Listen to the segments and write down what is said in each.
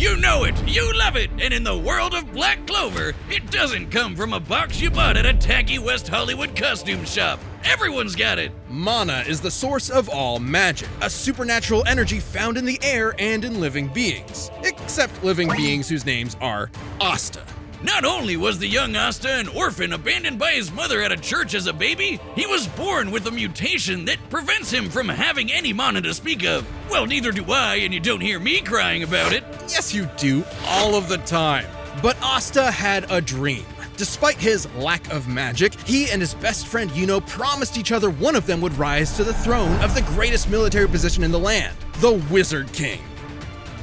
You know it, you love it, and in the world of Black Clover, it doesn't come from a box you bought at a tacky West Hollywood costume shop. Everyone's got it. Mana is the source of all magic, a supernatural energy found in the air and in living beings. Except living beings whose names are Asta. Not only was the young Asta an orphan abandoned by his mother at a church as a baby, he was born with a mutation that prevents him from having any mana to speak of. Well, neither do I, and you don't hear me crying about it. Yes, you do, all of the time. But Asta had a dream. Despite his lack of magic, he and his best friend Yuno promised each other one of them would rise to the throne of the greatest military position in the land, the Wizard King.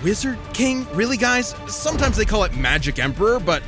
Wizard King? Really, guys? Sometimes they call it Magic Emperor, but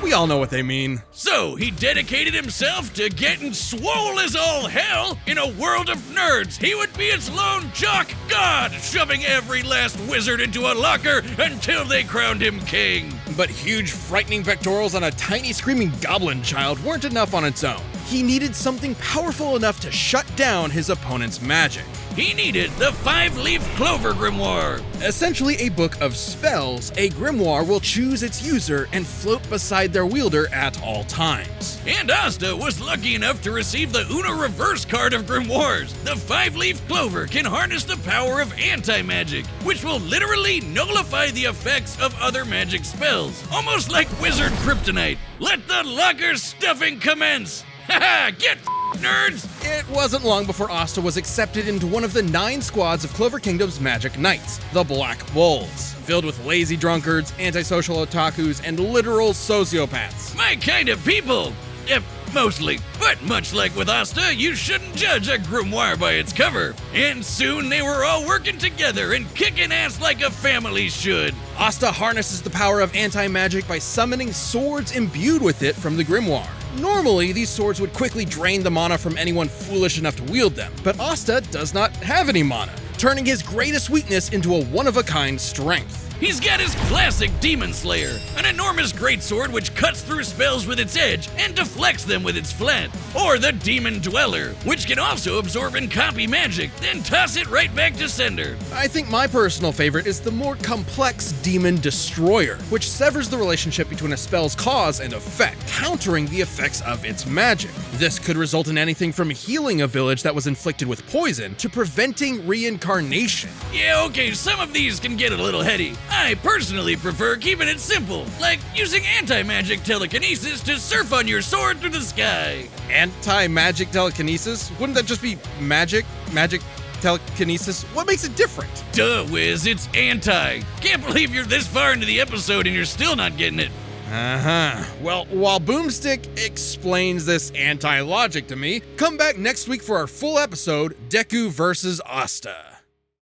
we all know what they mean. So he dedicated himself to getting swole as all hell. In a world of nerds, he would be its lone jock god, shoving every last wizard into a locker until they crowned him king. But huge, frightening pectorals on a tiny, screaming goblin child weren't enough on its own. He needed something powerful enough to shut down his opponent's magic. He needed the 5-leaf clover grimoire. Essentially a book of spells, a grimoire will choose its user and float beside their wielder at all times. And Asta was lucky enough to receive the Uno reverse card of grimoires. The 5-leaf clover can harness the power of anti-magic, which will literally nullify the effects of other magic spells. Almost like wizard kryptonite. Let the locker stuffing commence! Haha, get nerds! It wasn't long before Asta was accepted into one of the 9 squads of Clover Kingdom's Magic Knights, the Black Wolves, filled with lazy drunkards, antisocial otakus, and literal sociopaths. My kind of people! Mostly. But much like with Asta, you shouldn't judge a grimoire by its cover. And soon they were all working together and kicking ass like a family should. Asta harnesses the power of anti-magic by summoning swords imbued with it from the grimoire. Normally, these swords would quickly drain the mana from anyone foolish enough to wield them, but Asta does not have any mana, turning his greatest weakness into a one-of-a-kind strength. He's got his classic Demon Slayer, an enormous greatsword which cuts through spells with its edge and deflects them with its flat. Or the Demon Dweller, which can also absorb and copy magic, then toss it right back to sender. I think my personal favorite is the more complex Demon Destroyer, which severs the relationship between a spell's cause and effect, countering the effects of its magic. This could result in anything from healing a village that was inflicted with poison to preventing reincarnation. Yeah, okay, some of these can get a little heady. I personally prefer keeping it simple, like using anti-magic telekinesis to surf on your sword through the sky. Anti-magic telekinesis? Wouldn't that just be magic? Magic telekinesis? What makes it different? Duh, Wiz, it's anti. Can't believe you're this far into the episode and you're still not getting it. Well, while Boomstick explains this anti-logic to me, come back next week for our full episode, Deku vs. Asta.